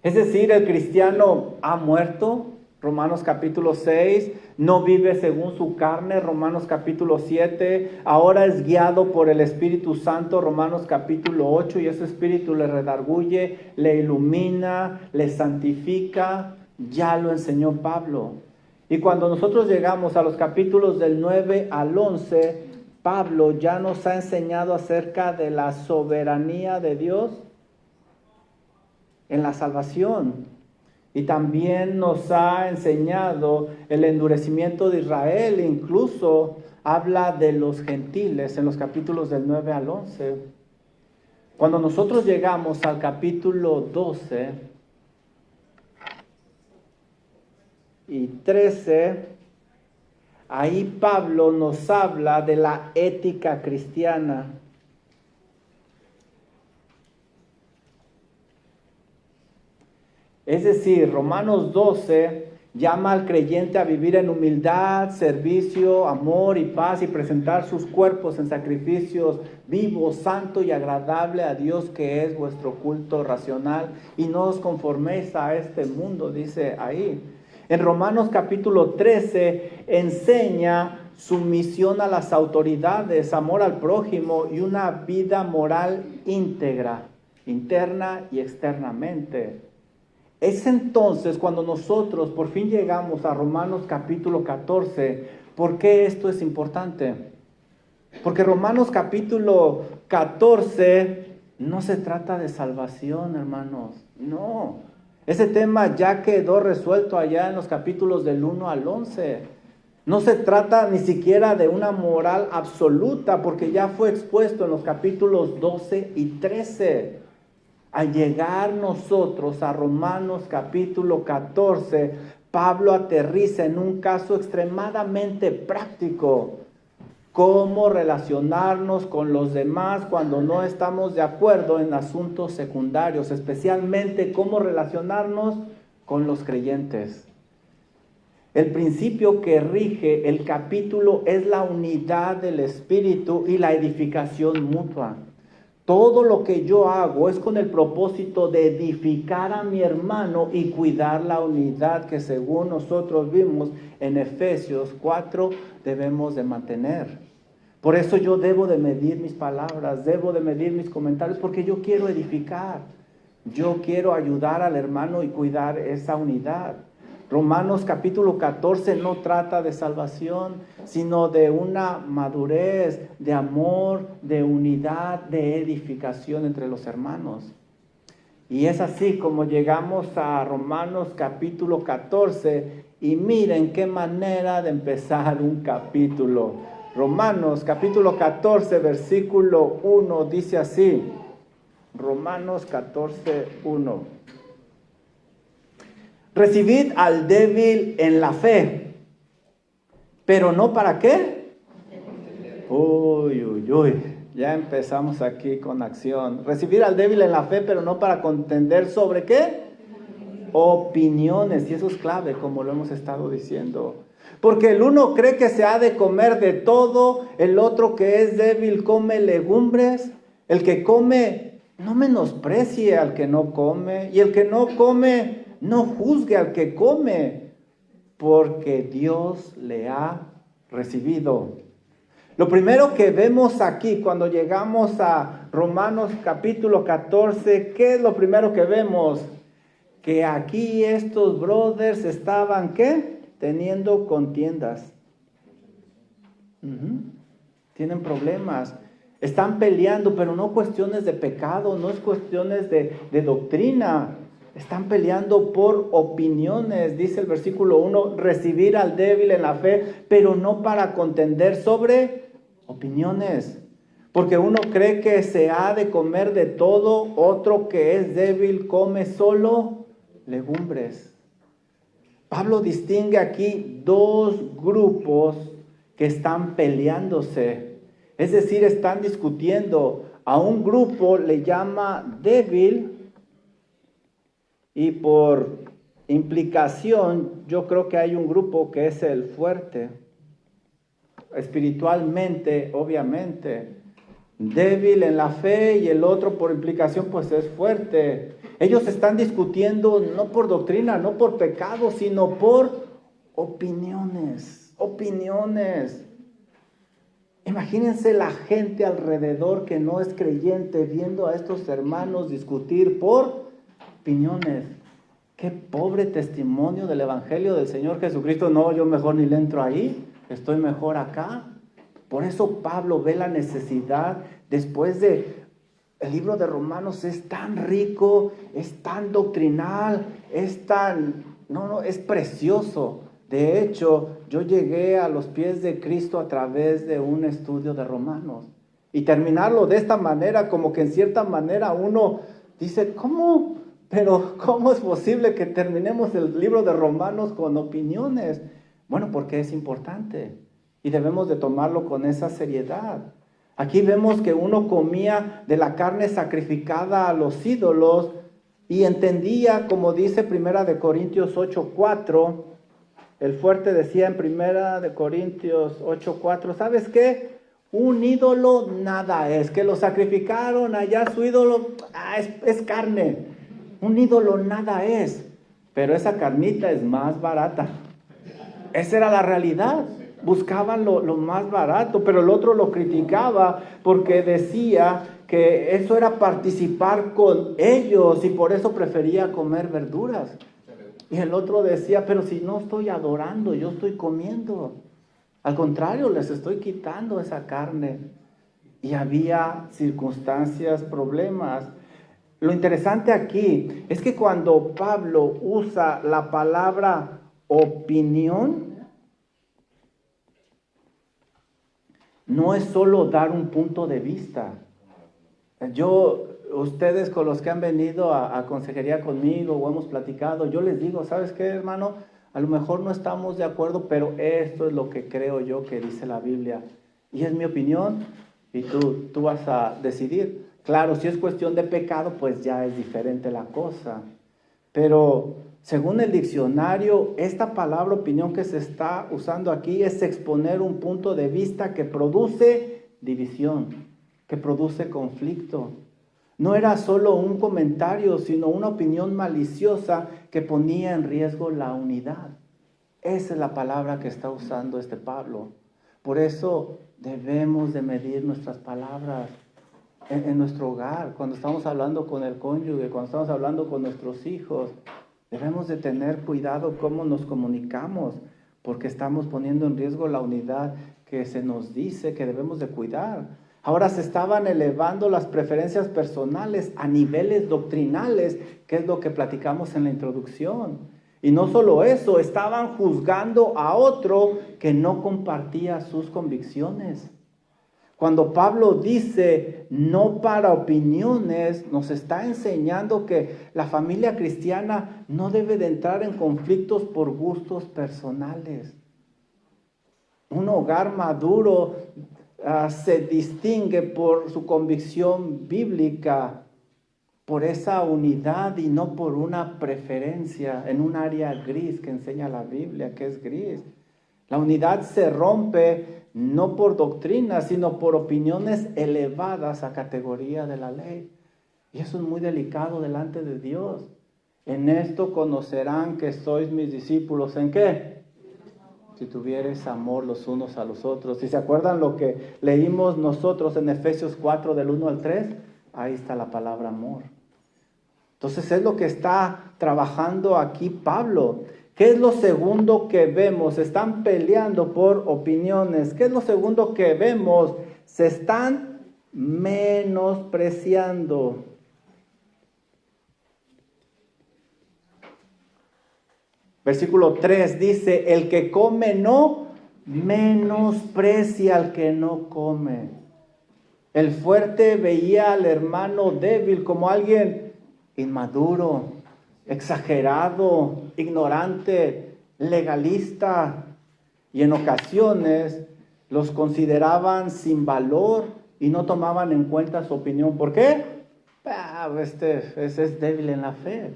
Es decir, el cristiano ha muerto Romanos capítulo 6, no vive según su carne, Romanos capítulo 7, ahora es guiado por el Espíritu Santo, Romanos capítulo 8, y ese Espíritu le redarguye, le ilumina, le santifica, ya lo enseñó Pablo. Y cuando nosotros llegamos a los capítulos del 9 al 11, Pablo ya nos ha enseñado acerca de la soberanía de Dios en la salvación. Y también nos ha enseñado el endurecimiento de Israel, incluso habla de los gentiles en los capítulos del 9 al 11. Cuando nosotros llegamos al capítulo 12 y 13, ahí Pablo nos habla de la ética cristiana. Es decir, Romanos 12 llama al creyente a vivir en humildad, servicio, amor y paz y presentar sus cuerpos en sacrificios vivos, santo y agradable a Dios, que es vuestro culto racional. Y no os conforméis a este mundo, dice ahí. En Romanos capítulo 13 enseña sumisión a las autoridades, amor al prójimo y una vida moral íntegra, interna y externamente. Es entonces cuando nosotros por fin llegamos a Romanos capítulo 14. ¿Por qué esto es importante? Porque Romanos capítulo 14 no se trata de salvación, hermanos. No. Ese tema ya quedó resuelto allá en los capítulos del 1 al 11. No se trata ni siquiera de una moral absoluta, porque ya fue expuesto en los capítulos 12 y 13. Al llegar nosotros a Romanos capítulo 14, Pablo aterriza en un caso extremadamente práctico. Cómo relacionarnos con los demás cuando no estamos de acuerdo en asuntos secundarios, especialmente cómo relacionarnos con los creyentes. El principio que rige el capítulo es la unidad del Espíritu y la edificación mutua. Todo lo que yo hago es con el propósito de edificar a mi hermano y cuidar la unidad que, según nosotros vimos en Efesios 4, debemos de mantener. Por eso yo debo de medir mis palabras, debo de medir mis comentarios, porque yo quiero edificar. Yo quiero ayudar al hermano y cuidar esa unidad. Romanos capítulo 14 no trata de salvación, sino de una madurez, de amor, de unidad, de edificación entre los hermanos. Y es así como llegamos a Romanos capítulo 14 y miren qué manera de empezar un capítulo. Romanos capítulo 14 versículo 1 dice así. Romanos 14, 1. Recibid al débil en la fe, pero no para qué. Ya empezamos aquí con acción. Recibir al débil en la fe, pero no para contender sobre qué. Opiniones, y eso es clave, como lo hemos estado diciendo. Porque el uno cree que se ha de comer de todo, el otro que es débil come legumbres, el que come no menosprecie al que no come, y el que no come no juzgue al que come, porque Dios le ha recibido. Lo primero que vemos aquí cuando llegamos a Romanos capítulo 14, ¿qué es lo primero que vemos? Que aquí estos brothers estaban, ¿qué? Teniendo contiendas. Tienen problemas. Están peleando, pero no cuestiones de pecado, no es cuestiones de doctrina. Están peleando por opiniones, dice el versículo 1, recibir al débil en la fe, pero no para contender sobre opiniones. Porque uno cree que se ha de comer de todo, otro que es débil come solo legumbres. Pablo distingue aquí dos grupos que están peleándose, es decir, están discutiendo. A un grupo le llama débil, y por implicación, yo creo que hay un grupo que es el fuerte. Espiritualmente, obviamente, débil en la fe y el otro por implicación pues es fuerte. Ellos están discutiendo no por doctrina, no por pecado, sino por opiniones. Imagínense la gente alrededor que no es creyente viendo a estos hermanos discutir por opiniones. Qué pobre testimonio del Evangelio del Señor Jesucristo. No, yo mejor ni le entro ahí, estoy mejor acá. Por eso Pablo ve la necesidad, después de el libro de Romanos es tan rico, es tan doctrinal, es precioso. De hecho, yo llegué a los pies de Cristo a través de un estudio de Romanos. Y terminarlo de esta manera, como que en cierta manera uno dice, ¿cómo? Pero ¿cómo es posible que terminemos el libro de Romanos con opiniones? Bueno, porque es importante y debemos de tomarlo con esa seriedad. Aquí vemos que uno comía de la carne sacrificada a los ídolos y entendía, como dice 1 Corintios 8:4, el fuerte decía en 1 Corintios 8:4, ¿sabes qué? Un ídolo nada es, que lo sacrificaron allá su ídolo, es carne. Un ídolo nada es, pero esa carnita es más barata. Esa era la realidad. Buscaban lo más barato, pero el otro lo criticaba porque decía que eso era participar con ellos y por eso prefería comer verduras. Y el otro decía, pero si no estoy adorando, yo estoy comiendo. Al contrario, les estoy quitando esa carne. Y había circunstancias, problemas. Lo interesante aquí es que cuando Pablo usa la palabra opinión, no es solo dar un punto de vista. Ustedes con los que han venido a consejería conmigo o hemos platicado, yo les digo, ¿sabes qué, hermano? A lo mejor no estamos de acuerdo, pero esto es lo que creo yo que dice la Biblia. Y es mi opinión y tú vas a decidir. Claro, si es cuestión de pecado, pues ya es diferente la cosa. Pero según el diccionario, esta palabra opinión que se está usando aquí es exponer un punto de vista que produce división, que produce conflicto. No era solo un comentario, sino una opinión maliciosa que ponía en riesgo la unidad. Esa es la palabra que está usando este Pablo. Por eso debemos de medir nuestras palabras en nuestro hogar, cuando estamos hablando con el cónyuge, cuando estamos hablando con nuestros hijos. Debemos de tener cuidado cómo nos comunicamos, porque estamos poniendo en riesgo la unidad que se nos dice que debemos de cuidar. Ahora se estaban elevando las preferencias personales a niveles doctrinales, que es lo que platicamos en la introducción. Y no solo eso, estaban juzgando a otro que no compartía sus convicciones. Cuando Pablo dice no para opiniones, nos está enseñando que la familia cristiana no debe de entrar en conflictos por gustos personales. Un hogar maduro se distingue por su convicción bíblica, por esa unidad y no por una preferencia en un área gris que enseña la Biblia, que es gris. La unidad se rompe no por doctrina, sino por opiniones elevadas a categoría de la ley. Y eso es muy delicado delante de Dios. En esto conocerán que sois mis discípulos. ¿En qué? Si tuvieres amor los unos a los otros. Si se acuerdan lo que leímos nosotros en Efesios 4 del 1 al 3, ahí está la palabra amor. Entonces es lo que está trabajando aquí Pablo. ¿Qué es lo segundo que vemos? Están peleando por opiniones. ¿Qué es lo segundo que vemos? Se están menospreciando. Versículo 3 dice, el que come no menosprecia al que no come. El fuerte veía al hermano débil como alguien inmaduro, exagerado, ignorante, legalista, y en ocasiones los consideraban sin valor y no tomaban en cuenta su opinión. ¿Por qué? Ese es débil en la fe.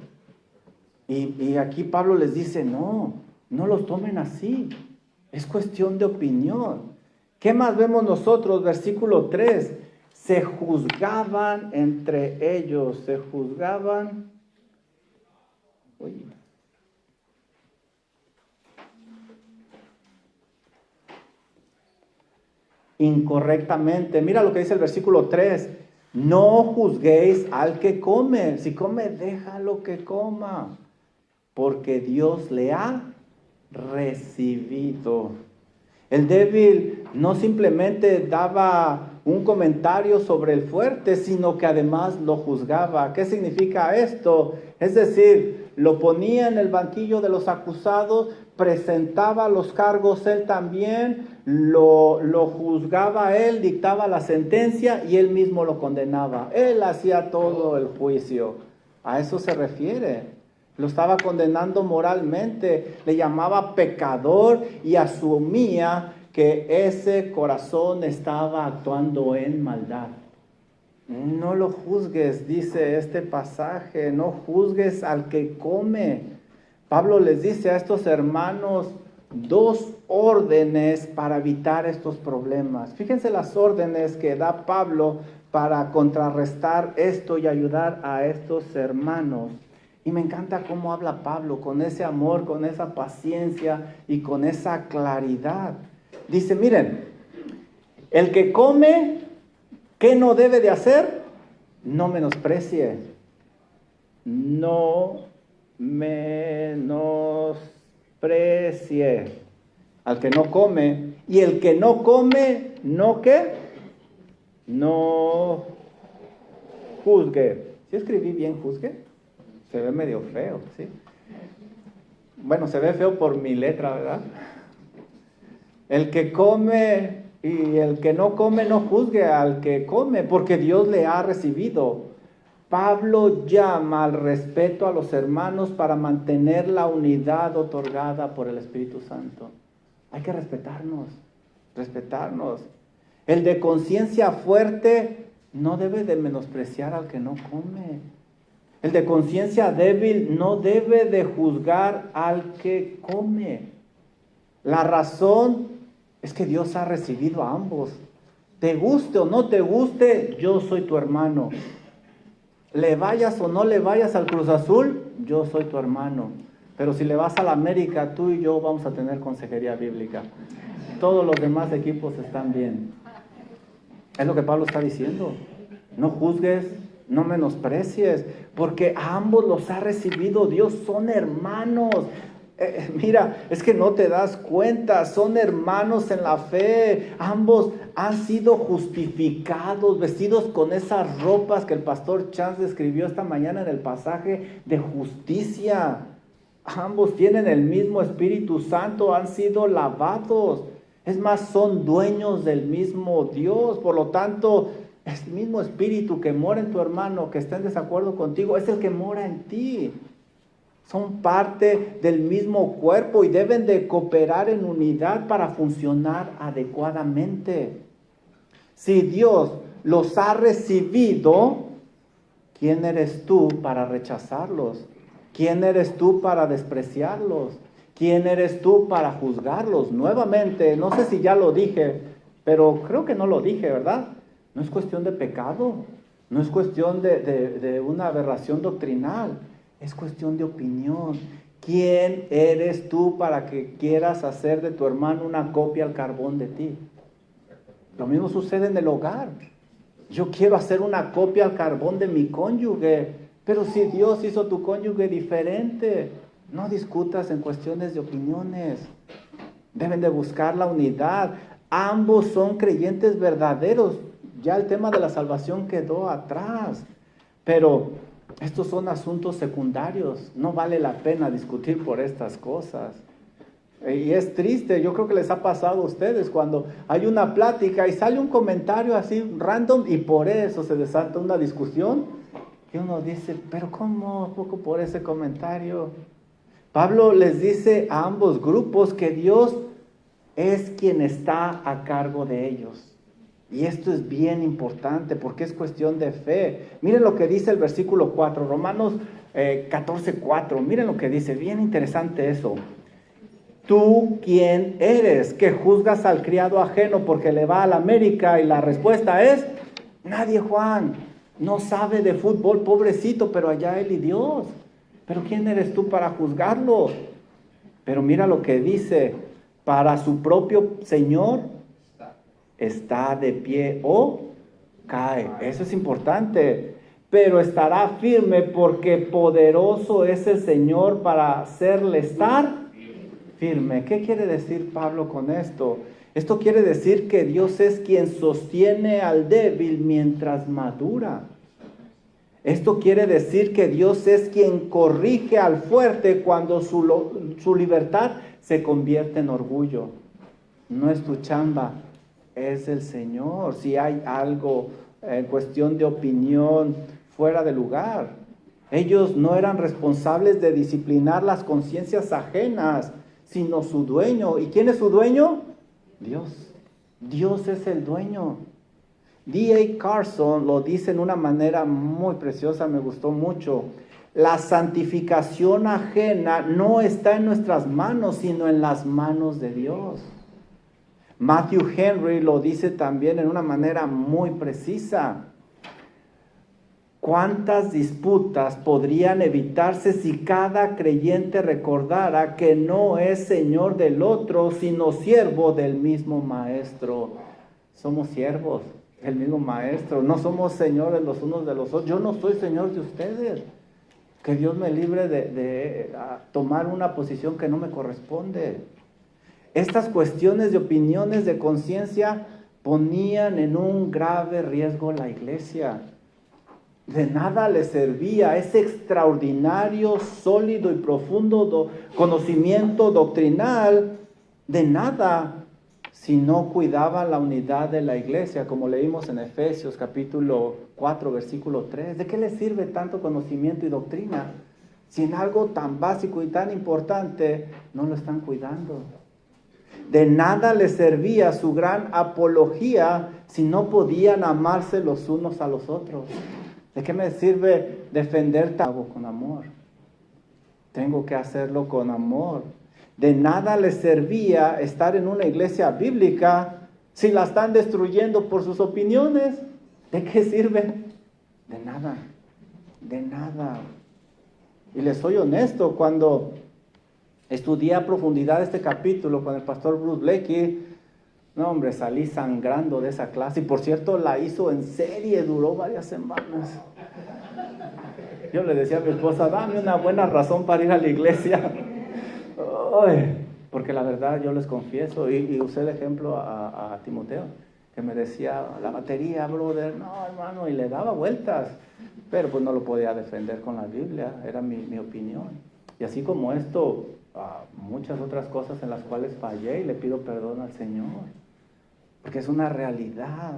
Y aquí Pablo les dice, no los tomen así, es cuestión de opinión. ¿Qué más vemos nosotros? Versículo 3, se juzgaban entre ellos, se juzgaban. Uy. Incorrectamente. Mira lo que dice el versículo 3. No juzguéis al que come. Si come, déjalo que coma, porque Dios le ha recibido. El débil no simplemente daba un comentario sobre el fuerte, sino que además lo juzgaba. ¿Qué significa esto? Es decir, lo ponía en el banquillo de los acusados, presentaba los cargos él también, lo juzgaba él, dictaba la sentencia y él mismo lo condenaba. Él hacía todo el juicio. A eso se refiere. Lo estaba condenando moralmente, le llamaba pecador y asumía que ese corazón estaba actuando en maldad. No lo juzgues, dice este pasaje, no juzgues al que come. Pablo les dice a estos hermanos 2 órdenes para evitar estos problemas. Fíjense las órdenes que da Pablo para contrarrestar esto y ayudar a estos hermanos. Y me encanta cómo habla Pablo, con ese amor, con esa paciencia y con esa claridad. Dice, miren, el que come, ¿qué no debe de hacer? No menosprecie. No menosprecie al que no come. Y el que no come, ¿no qué? No juzgue. ¿Sí escribí bien juzgue? Se ve medio feo, ¿sí? Bueno, se ve feo por mi letra, ¿verdad? El que come y el que no come, no juzgue al que come, porque Dios le ha recibido. Pablo llama al respeto a los hermanos para mantener la unidad otorgada por el Espíritu Santo. Hay que respetarnos. El de conciencia fuerte no debe de menospreciar al que no come. El de conciencia débil no debe de juzgar al que come. La razón es que Dios ha recibido a ambos. Te guste o no te guste, yo soy tu hermano. Le vayas o no le vayas al Cruz Azul, yo soy tu hermano. Pero si le vas a la América, tú y yo vamos a tener consejería bíblica. Todos los demás equipos están bien. Es lo que Pablo está diciendo. No juzgues, no menosprecies, porque a ambos los ha recibido Dios, son hermanos. Mira, es que no te das cuenta, son hermanos en la fe. Ambos han sido justificados, vestidos con esas ropas que el pastor Chance describió esta mañana en el pasaje de justicia. Ambos tienen el mismo Espíritu Santo, han sido lavados. Es más, son dueños del mismo Dios. Por lo tanto, el mismo Espíritu que mora en tu hermano, que está en desacuerdo contigo, es el que mora en ti. Son parte del mismo cuerpo y deben de cooperar en unidad para funcionar adecuadamente. Si Dios los ha recibido, ¿quién eres tú para rechazarlos? ¿Quién eres tú para despreciarlos? ¿Quién eres tú para juzgarlos? Nuevamente, no sé si ya lo dije, pero creo que no lo dije, ¿verdad? No es cuestión de pecado, no es cuestión de una aberración doctrinal, es cuestión de opinión. ¿Quién eres tú para que quieras hacer de tu hermano una copia al carbón de ti? Lo mismo sucede en el hogar. Yo quiero hacer una copia al carbón de mi cónyuge, pero si Dios hizo tu cónyuge diferente, no discutas en cuestiones de opiniones. Deben de buscar la unidad. Ambos son creyentes verdaderos. Ya el tema de la salvación quedó atrás. Pero estos son asuntos secundarios. No vale la pena discutir por estas cosas. Y es triste, yo creo que les ha pasado a ustedes cuando hay una plática y sale un comentario así random y por eso se desata una discusión. Y uno dice, pero ¿cómo? ¿A poco por ese comentario? Pablo les dice a ambos grupos que Dios es quien está a cargo de ellos. Y esto es bien importante porque es cuestión de fe. Miren lo que dice el versículo 4, Romanos 14:4. Miren lo que dice, bien interesante eso. ¿Tú quién eres que juzgas al criado ajeno porque le va a la América? Y la respuesta es, Nadie, Juan, no sabe de fútbol, pobrecito, pero allá él y Dios. Pero ¿quién eres tú para juzgarlo? Pero mira lo que dice, para su propio Señor está de pie o cae. Eso es importante. Pero estará firme porque poderoso es el Señor para hacerle estar firme. ¿Qué quiere decir Pablo con esto? Esto quiere decir que Dios es quien sostiene al débil mientras madura. Esto quiere decir que Dios es quien corrige al fuerte cuando su libertad se convierte en orgullo. No es tu chamba, es el Señor. Si hay algo en cuestión de opinión fuera de lugar. Ellos no eran responsables de disciplinar las conciencias ajenas, sino su dueño. ¿Y quién es su dueño? Dios. Dios es el dueño. D.A. Carson lo dice en una manera muy preciosa, me gustó mucho. La santificación ajena no está en nuestras manos, sino en las manos de Dios. Matthew Henry lo dice también en una manera muy precisa. ¿Cuántas disputas podrían evitarse si cada creyente recordara que no es señor del otro, sino siervo del mismo maestro? Somos siervos del mismo maestro, no somos señores los unos de los otros. Yo no soy señor de ustedes. Que Dios me libre de tomar una posición que no me corresponde. Estas cuestiones de opiniones de conciencia ponían en un grave riesgo la iglesia. De nada le servía ese extraordinario, sólido y profundo conocimiento doctrinal, de nada, si no cuidaba la unidad de la iglesia, como leímos en Efesios capítulo 4, versículo 3. ¿De qué le sirve tanto conocimiento y doctrina si en algo tan básico y tan importante no lo están cuidando? De nada les servía su gran apología si no podían amarse los unos a los otros. ¿De qué me sirve defender algo con amor? Tengo que hacerlo con amor. De nada les servía estar en una iglesia bíblica si la están destruyendo por sus opiniones. ¿De qué sirve? De nada, de nada. Y les soy honesto, cuando estudié a profundidad este capítulo con el pastor Bruce Blakey, no hombre, salí sangrando de esa clase. Y por cierto, la hizo en serie, duró varias semanas. Yo le decía a mi esposa, dame una buena razón para ir a la iglesia. Ay, porque la verdad yo les confieso, y usé el ejemplo a Timoteo, que me decía, la batería, brother, no hermano, y le daba vueltas, pero pues no lo podía defender con la Biblia, era mi opinión. Y así como esto, muchas otras cosas en las cuales fallé y le pido perdón al Señor, porque es una realidad.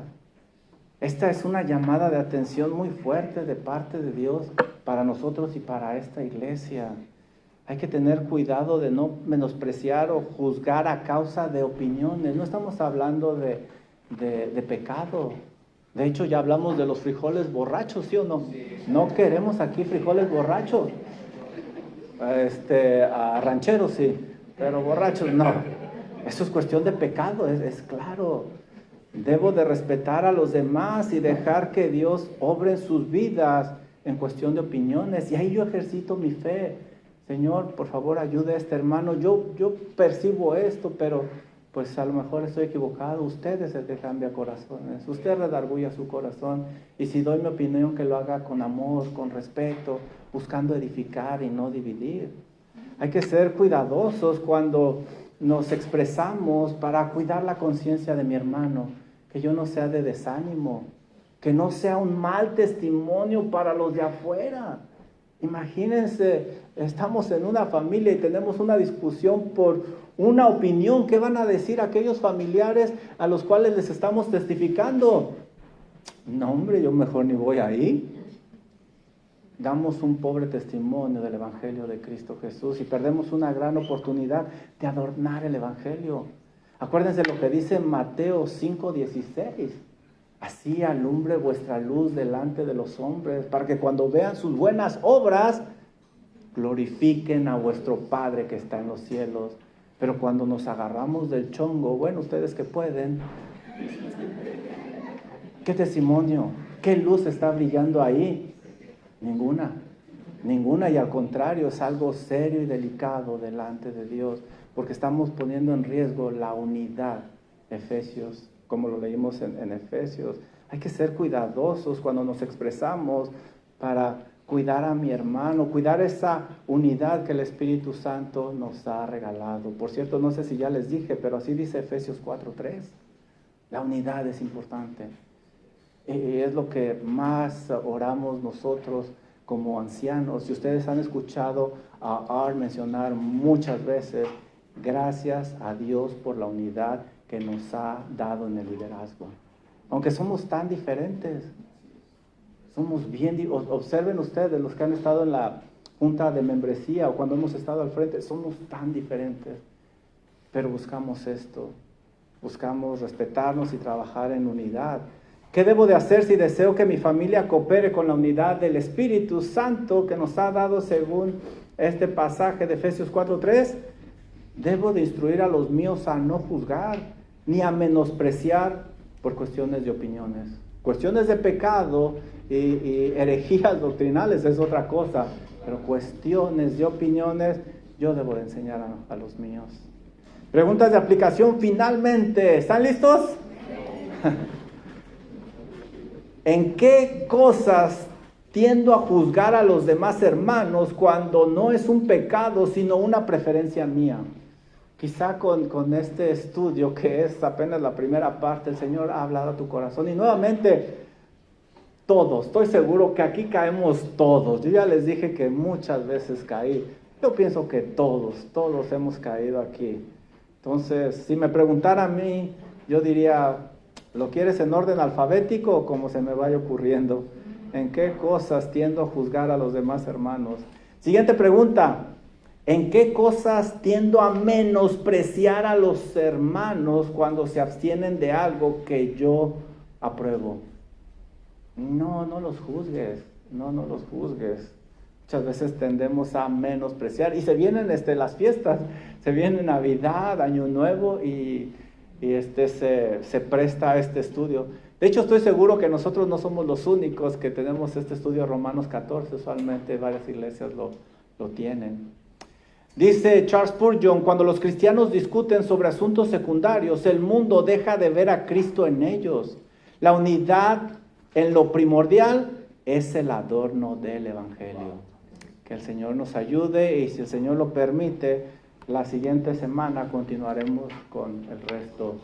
Esta es una llamada de atención muy fuerte de parte de Dios para nosotros y para esta iglesia. Hay que tener cuidado de no menospreciar o juzgar a causa de opiniones. No estamos hablando de pecado. De hecho, ya hablamos de los frijoles borrachos, ¿sí o no? No queremos aquí frijoles borrachos. Rancheros sí, pero borrachos no. Eso es cuestión de pecado, es claro. Debo de respetar a los demás y dejar que Dios obre en sus vidas en cuestión de opiniones. Y ahí yo ejercito mi fe. Señor, por favor, ayude a este hermano. Yo percibo esto, pero pues a lo mejor estoy equivocado. Usted es el que cambia corazones. Usted redarguya su corazón. Y si doy mi opinión, que lo haga con amor, con respeto, buscando edificar y no dividir. Hay que ser cuidadosos cuando nos expresamos para cuidar la conciencia de mi hermano. Que yo no sea de desánimo. Que no sea un mal testimonio para los de afuera. Imagínense, estamos en una familia y tenemos una discusión por una opinión. ¿Qué van a decir aquellos familiares a los cuales les estamos testificando? No, hombre, yo mejor ni voy ahí. Damos un pobre testimonio del Evangelio de Cristo Jesús y perdemos una gran oportunidad de adornar el Evangelio. Acuérdense lo que dice Mateo 5:16. Así alumbre vuestra luz delante de los hombres, para que cuando vean sus buenas obras, glorifiquen a vuestro Padre que está en los cielos. Pero cuando nos agarramos del chongo, bueno, ustedes que pueden, ¿Qué testimonio? ¿Qué luz está brillando ahí? Ninguna. Ninguna, y al contrario, es algo serio y delicado delante de Dios, porque estamos poniendo en riesgo la unidad. Efesios, como lo leímos en Efesios, hay que ser cuidadosos cuando nos expresamos para cuidar a mi hermano, cuidar esa unidad que el Espíritu Santo nos ha regalado. Por cierto, no sé si ya les dije, pero así dice Efesios 4:3. La unidad es importante. Y es lo que más oramos nosotros como ancianos. Si ustedes han escuchado a Art mencionar muchas veces, gracias a Dios por la unidad que nos ha dado en el liderazgo. Aunque somos tan diferentes, somos bien, observen ustedes, los que han estado en la junta de membresía o cuando hemos estado al frente, somos tan diferentes, pero buscamos esto, buscamos respetarnos y trabajar en unidad. ¿Qué debo de hacer si deseo que mi familia coopere con la unidad del Espíritu Santo que nos ha dado según este pasaje de Efesios 4:3? Debo de instruir a los míos a no juzgar ni a menospreciar por cuestiones de opiniones. Cuestiones de pecado y herejías doctrinales es otra cosa, pero cuestiones de opiniones yo debo de enseñar a los míos. Preguntas de aplicación finalmente. ¿Están listos? ¿En qué cosas tiendo a juzgar a los demás hermanos cuando no es un pecado, sino una preferencia mía? Quizá con este estudio, que es apenas la primera parte, el Señor ha hablado a tu corazón. Y nuevamente, todos, estoy seguro que aquí caemos todos. Yo ya les dije que muchas veces caí. Yo pienso que todos hemos caído aquí. Entonces, si me preguntara a mí, yo diría, ¿lo quieres en orden alfabético o como se me vaya ocurriendo? ¿En qué cosas tiendo a juzgar a los demás hermanos? Siguiente pregunta. ¿En qué cosas tiendo a menospreciar a los hermanos cuando se abstienen de algo que yo apruebo? No los juzgues. No los juzgues. Muchas veces tendemos a menospreciar. Y se vienen las fiestas. Se viene Navidad, Año Nuevo y se presta a este estudio. De hecho, estoy seguro que nosotros no somos los únicos que tenemos este estudio de Romanos 14. Usualmente varias iglesias lo tienen. Dice Charles Spurgeon, cuando los cristianos discuten sobre asuntos secundarios, el mundo deja de ver a Cristo en ellos. La unidad en lo primordial es el adorno del Evangelio. Que el Señor nos ayude y si el Señor lo permite, la siguiente semana continuaremos con el resto